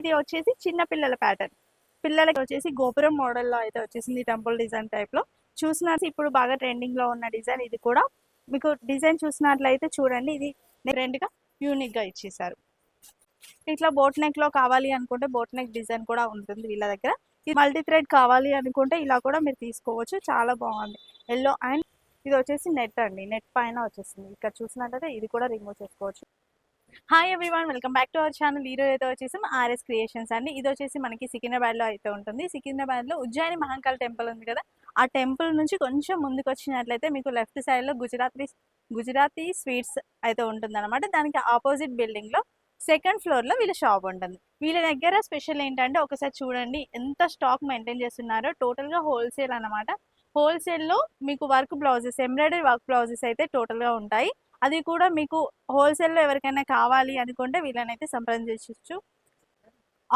ఇది వచ్చేసి చిన్న పిల్లల ప్యాటర్న్. పిల్లలకి వచ్చేసి గోపురం మోడల్లో అయితే వచ్చేసింది, టెంపుల్ డిజైన్ టైప్లో. చూసినట్టు ఇప్పుడు బాగా ట్రెండింగ్లో ఉన్న డిజైన్ ఇది కూడా. మీకు డిజైన్ చూసినట్లయితే చూడండి, ఇది రెండుగా యూనిక్గా ఇచ్చేసారు. ఇట్లా బోట్ నెక్లో కావాలి అనుకుంటే బోట్ నెక్ డిజైన్ కూడా ఉంటుంది వీళ్ళ దగ్గర. ఇది మల్టీ థ్రెడ్ కావాలి అనుకుంటే ఇలా కూడా మీరు తీసుకోవచ్చు, చాలా బాగుంది. ఎల్లో అండ్ ఇది వచ్చేసి నెట్ అండి, నెట్ పైన వచ్చేసింది. ఇక్కడ చూసినట్లయితే ఇది కూడా రిమూవ్ చేసుకోవచ్చు. Hi everyone, welcome back to our channel. ఈరోజు అయితే వచ్చేసి ఆర్ఎస్ క్రియేషన్స్ అండి. ఇది వచ్చేసి మనకి సికింద్రాబాద్లో అయితే ఉంటుంది. సికింద్రాబాద్లో ఉజ్జయిని మహంకాళ్ టెంపుల్ ఉంది కదా, ఆ టెంపుల్ నుంచి కొంచెం ముందుకు వచ్చినట్లయితే మీకు లెఫ్ట్ సైడ్లో గుజరాతీ స్వీట్స్ అయితే ఉంటుంది అనమాట. దానికి ఆపోజిట్ బిల్డింగ్లో సెకండ్ ఫ్లోర్లో వీళ్ళ షాప్ ఉంటుంది. వీళ్ళ దగ్గర స్పెషల్ ఏంటంటే ఒకసారి చూడండి ఎంత స్టాక్ మెయింటైన్ చేస్తున్నారో. టోటల్గా హోల్సేల్ అనమాట. హోల్సేల్లో మీకు work blouses, embroidery work blouses అయితే టోటల్గా ఉంటాయి. అది కూడా మీకు హోల్సేల్లో ఎవరికైనా కావాలి అనుకుంటే వీళ్ళనైతే సంప్రదించవచ్చు.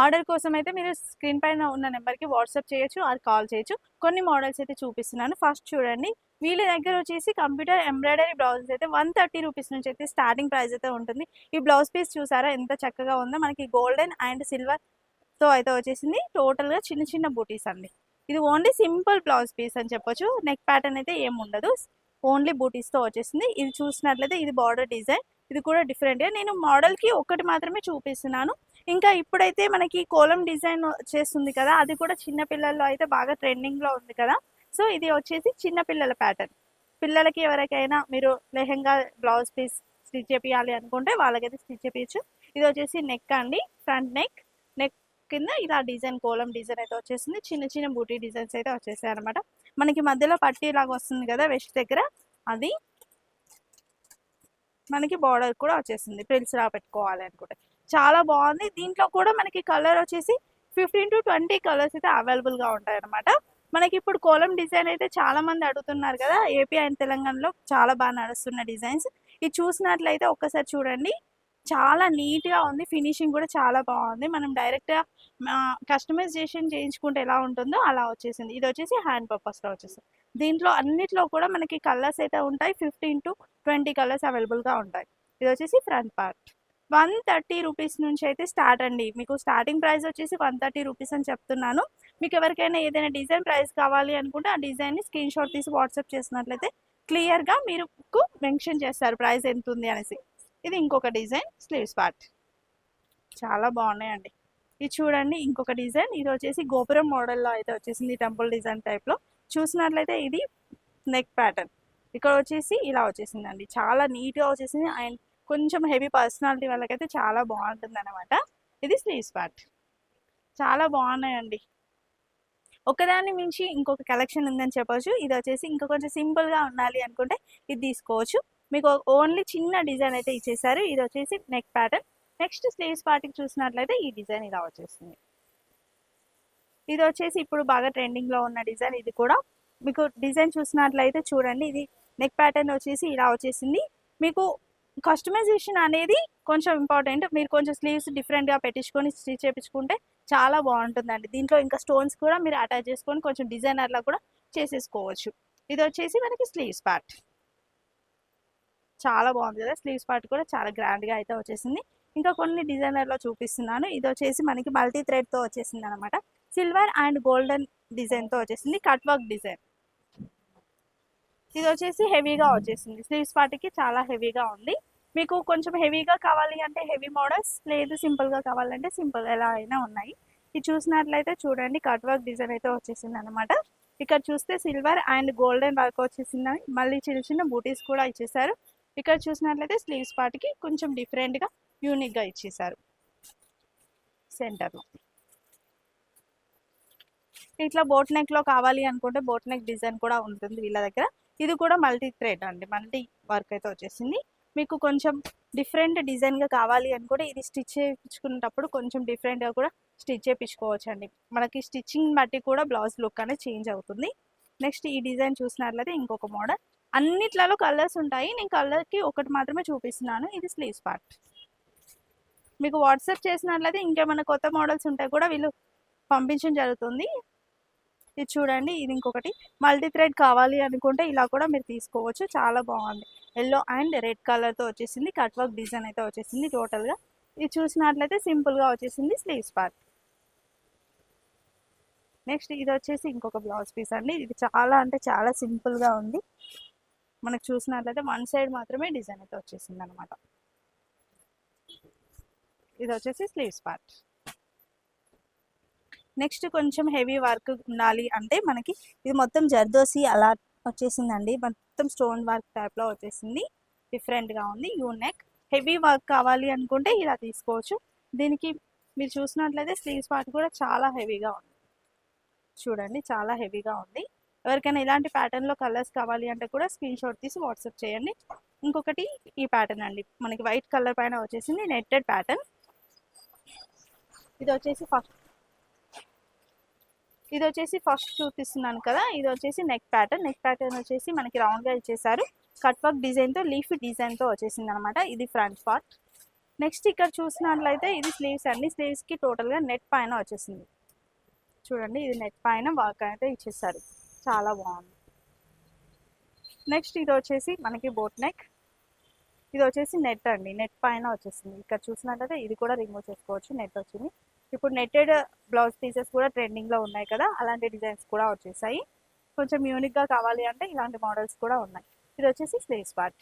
ఆర్డర్ కోసం అయితే మీరు స్క్రీన్ పైన ఉన్న నెంబర్కి వాట్సాప్ చేయొచ్చు, అది కాల్ చేయొచ్చు. కొన్ని మోడల్స్ అయితే చూపిస్తున్నాను. ఫస్ట్ చూడండి, వీళ్ళ దగ్గర వచ్చేసి కంప్యూటర్ ఎంబ్రాయిడరీ బ్లౌజెస్ అయితే 130 రూపీస్ నుంచి అయితే స్టార్టింగ్ ప్రైస్ అయితే ఉంటుంది. ఈ బ్లౌజ్ పీస్ చూసారా ఎంత చక్కగా ఉందో. మనకి గోల్డెన్ అండ్ సిల్వర్తో అయితే వచ్చేసింది. టోటల్గా చిన్న చిన్న బూటీస్ అండి. ఇది ఓన్లీ సింపుల్ బ్లౌజ్ పీస్ అని చెప్పొచ్చు. నెక్ ప్యాటర్న్ అయితే ఏం ఉండదు, ఓన్లీ బూటీస్తో వచ్చేసింది. ఇది చూసినట్లయితే ఇది బార్డర్ డిజైన్, ఇది కూడా డిఫరెంట్గా. నేను మోడల్కి ఒక్కటి మాత్రమే చూపిస్తున్నాను. ఇంకా ఇప్పుడైతే మనకి కోలం డిజైన్ చేస్తుంది కదా, అది కూడా చిన్న పిల్లల్లో అయితే బాగా ట్రెండింగ్లో ఉంది కదా. సో ఇది వచ్చేసి చిన్న పిల్లల ప్యాటర్న్. పిల్లలకి ఎవరికైనా మీరు లెహెంగా బ్లౌజ్ పీస్ స్టిచ్ చేపియాలి అనుకుంటే వాళ్ళకైతే స్టిచ్ చేపించచ్చు. ఇది వచ్చేసి నెక్ అండి, ఫ్రంట్ నెక్. నెక్ కింద ఇలా డిజైన్, కోలం డిజైన్ అయితే వచ్చేసింది. చిన్న చిన్న బూటీ డిజైన్స్ అయితే వచ్చేసాయి అనమాట. మనకి మధ్యలో పట్టీ లాగా వస్తుంది కదా వెస్ట్ దగ్గర, అది మనకి బార్డర్ కూడా వచ్చేసింది. ప్రిల్స్ లా పెట్టుకోవాలి అనుకుంటే చాలా బాగుంది. దీంట్లో కూడా మనకి కలర్ వచ్చేసి 15 to 20 కలర్స్ అయితే అవైలబుల్గా ఉంటాయి అనమాట. మనకి ఇప్పుడు కోలం డిజైన్ అయితే చాలా మంది అడుగుతున్నారు కదా, ఏపీ అండ్ తెలంగాణలో చాలా బాగా నడుస్తున్న డిజైన్స్. ఇది చూసినట్లయితే ఒక్కసారి చూడండి, చాలా నీట్గా ఉంది. ఫినిషింగ్ కూడా చాలా బాగుంది. మనం డైరెక్ట్గా కస్టమైజేషన్ చేయించుకుంటే ఎలా ఉంటుందో అలా వచ్చేసింది. ఇది వచ్చేసి హ్యాండ్ పర్పస్లో వచ్చేసింది. దీంట్లో అన్నిట్లో కూడా మనకి కలర్స్ అయితే ఉంటాయి, 15 to 20 కలర్స్ అవైలబుల్గా ఉంటాయి. ఇది వచ్చేసి ఫ్రంట్ పార్ట్. 130 రూపీస్ నుంచి అయితే స్టార్ట్ అండి. మీకు స్టార్టింగ్ ప్రైస్ వచ్చేసి 130 రూపీస్ అని చెప్తున్నాను. మీకు ఎవరికైనా ఏదైనా డిజైన్ ప్రైస్ కావాలి అనుకుంటే ఆ డిజైన్ని స్క్రీన్ షాట్ తీసి వాట్సాప్ చేసినట్లయితే క్లియర్గా మీరు మెన్షన్ చేస్తారు ప్రైస్ ఎంత ఉంది అనేసి. ఇది ఇంకొక డిజైన్, స్లీవ్స్ పార్ట్ చాలా బాగున్నాయండి. ఇది చూడండి ఇంకొక డిజైన్. ఇది వచ్చేసి గోపురం మోడల్లో అయితే వచ్చేసింది, టెంపుల్ డిజైన్ టైప్లో. చూసినట్లయితే ఇది నెక్ ప్యాటర్న్. ఇక్కడ వచ్చేసి ఇలా వచ్చేసిందండి, చాలా నీట్గా వచ్చేసింది. అండ్ కొంచెం హెవీ పర్సనాలిటీ వాళ్ళకైతే చాలా బాగుంటుంది అనమాట. ఇది స్లీవ్స్ పార్ట్, చాలా బాగున్నాయండి. ఒకదాన్ని మించి ఇంకొక కలెక్షన్ ఉందని చెప్పొచ్చు. ఇది వచ్చేసి ఇంకా కొంచెం సింపుల్గా ఉండాలి అనుకుంటే ఇది తీసుకోవచ్చు. మీకు ఓన్లీ చిన్న డిజైన్ అయితే ఇచ్చేసారు. ఇది వచ్చేసి నెక్ ప్యాటర్న్. నెక్స్ట్ స్లీవ్స్ పార్ట్కి చూసినట్లయితే ఈ డిజైన్ ఇలా వచ్చేస్తుంది. ఇది వచ్చేసి ఇప్పుడు బాగా ట్రెండింగ్లో ఉన్న డిజైన్. ఇది కూడా మీకు డిజైన్ చూసినట్లయితే చూడండి, ఇది నెక్ ప్యాటర్న్ వచ్చేసి ఇలా వచ్చేసింది. మీకు కస్టమైజేషన్ అనేది కొంచెం ఇంపార్టెంట్. మీరు కొంచెం స్లీవ్స్ డిఫరెంట్గా పెట్టించుకొని స్టిచ్ చేయించుకుంటే చాలా బాగుంటుందండి. దీంట్లో ఇంకా స్టోన్స్ కూడా మీరు అటాచ్ చేసుకొని కొంచెం డిజైనర్లా కూడా చేసేసుకోవచ్చు. ఇది వచ్చేసి మనకి స్లీవ్స్ పార్ట్, చాలా బాగుంది కదా. స్లీవ్స్ పార్ట్ కూడా చాలా గ్రాండ్గా అయితే వచ్చేసింది. ఇంకా కొన్ని డిజైనర్లో చూపిస్తున్నాను. ఇది వచ్చేసి మనకి మల్టీ థ్రెడ్తో వచ్చేసింది అనమాట. సిల్వర్ అండ్ గోల్డెన్ డిజైన్తో వచ్చేసింది, కట్ వర్క్ డిజైన్. ఇది వచ్చేసి హెవీగా వచ్చేసింది. స్లీవ్స్ పార్ట్కి చాలా హెవీగా ఉంది. మీకు కొంచెం హెవీగా కావాలి అంటే హెవీ మోడల్స్, లేదు సింపుల్గా కావాలంటే సింపుల్, ఎలా అయినా ఉన్నాయి. ఇది చూసినట్లయితే చూడండి, కట్ వర్క్ డిజైన్ అయితే వచ్చేసింది అనమాట. ఇక్కడ చూస్తే సిల్వర్ అండ్ గోల్డెన్ వర్క్ వచ్చేసిందని, మళ్ళీ చిన్న చిన్న బూటీస్ కూడా ఇచ్చేసారు. ఇక్కడ చూసినట్లయితే స్లీవ్స్ పార్ట్కి కొంచెం డిఫరెంట్గా యూనిక్గా ఇచ్చేసారు సెంటర్లో. ఇట్లా బోట్ నెక్లో కావాలి అనుకుంటే బోట్ నెక్ డిజైన్ కూడా ఉంటుంది వీళ్ళ దగ్గర. ఇది కూడా మల్టీ థ్రెడ్ అండి, మల్టీ వర్క్ అయితే వచ్చేసింది. మీకు కొంచెం డిఫరెంట్ డిజైన్గా కావాలి అనుకుంటే ఇది స్టిచ్ చేయించుకునేటప్పుడు కొంచెం డిఫరెంట్గా కూడా స్టిచ్ చేయించుకోవచ్చు అండి. మనకి స్టిచ్చింగ్ బట్టి కూడా బ్లౌజ్ లుక్ అనేది చేంజ్ అవుతుంది. నెక్స్ట్ ఈ డిజైన్ చూసినట్లయితే ఇంకొక మోడల్. అన్నిట్లలో కలర్స్ ఉంటాయి, నేను కలర్కి ఒకటి మాత్రమే చూపిస్తున్నాను. ఇది స్లీవ్స్ పార్ట్. మీకు వాట్సాప్ చేసినట్లయితే ఇంకేమైనా కొత్త మోడల్స్ ఉంటే కూడా వీళ్ళు పంపించడం జరుగుతుంది. ఇది చూడండి, ఇది ఇంకొకటి మల్టీ థ్రెడ్ కావాలి అనుకుంటే ఇలా కూడా మీరు తీసుకోవచ్చు, చాలా బాగుంది. ఎల్లో అండ్ రెడ్ కలర్తో వచ్చేసింది, కట్ వర్క్ డిజైన్ అయితే వచ్చేసింది. టోటల్గా ఇది చూసినట్లయితే సింపుల్గా వచ్చేసింది స్లీవ్స్ పార్ట్. నెక్స్ట్ ఇది వచ్చేసి ఇంకొక బ్లౌజ్ పీస్ అండి. ఇది చాలా అంటే చాలా సింపుల్గా ఉంది. మనకు చూసినట్లయితే వన్ సైడ్ మాత్రమే డిజైన్ అయితే వచ్చేసింది అనమాట. ఇది వచ్చేసి స్లీవ్స్ పార్ట్. నెక్స్ట్ కొంచెం హెవీ వర్క్ ఉండాలి అంటే మనకి ఇది మొత్తం జర్దోసి అలా వచ్చేసిందండి. మొత్తం స్టోన్ వర్క్ టైప్లో వచ్చేసింది. డిఫరెంట్గా ఉంది. యూనెక్ హెవీ వర్క్ కావాలి అనుకుంటే ఇలా తీసుకోవచ్చు. దీనికి మీరు చూసినట్లయితే స్లీవ్స్ పార్ట్ కూడా చాలా హెవీగా ఉంది. చూడండి చాలా హెవీగా ఉంది. ఎవరికైనా ఇలాంటి ప్యాటర్న్లో కలర్స్ కావాలి అంటే కూడా స్క్రీన్ షాట్ తీసి వాట్సాప్ చేయండి. ఇంకొకటి ఈ ప్యాటర్న్ అండి. మనకి వైట్ కలర్ పైన వచ్చేసింది నెట్టెడ్ ప్యాటర్న్. ఇది వచ్చేసి ఫస్ట్ చూపిస్తున్నాను కదా, ఇది వచ్చేసి నెక్ ప్యాటర్న్. నెక్ ప్యాటర్న్ వచ్చేసి మనకి రౌండ్గా ఇచ్చేసారు. కట్ వర్క్ డిజైన్తో లీఫీ డిజైన్తో వచ్చేసింది అనమాట. ఇది ఫ్రంట్ పార్ట్. నెక్స్ట్ ఇక్కడ చూసినట్లయితే ఇది స్లీవ్స్ అండి. స్లీవ్స్కి టోటల్గా నెట్ పైన వచ్చేసింది. చూడండి ఇది నెట్ పైన వర్క్ అయితే ఇచ్చేసారు. చాలా బాగుంది. నెక్స్ట్ ఇది వచ్చేసి మనకి బోట్ నెక్. ఇది వచ్చేసి నెట్ అండి. నెట్ పైన వచ్చేసింది. ఇక్కడ చూసినట్లయితే ఇది కూడా రిమూవ్ చేసుకోవచ్చు. నెట్ వచ్చింది. ఇప్పుడు నెట్టెడ్ బ్లౌజ్ పీసెస్ కూడా ట్రెండింగ్లో ఉన్నాయి కదా, అలాంటి డిజైన్స్ కూడా వచ్చేసాయి. కొంచెం యూనిక్గా కావాలి అంటే ఇలాంటి మోడల్స్ కూడా ఉన్నాయి. ఇది వచ్చేసి స్లీవ్స్ పార్ట్.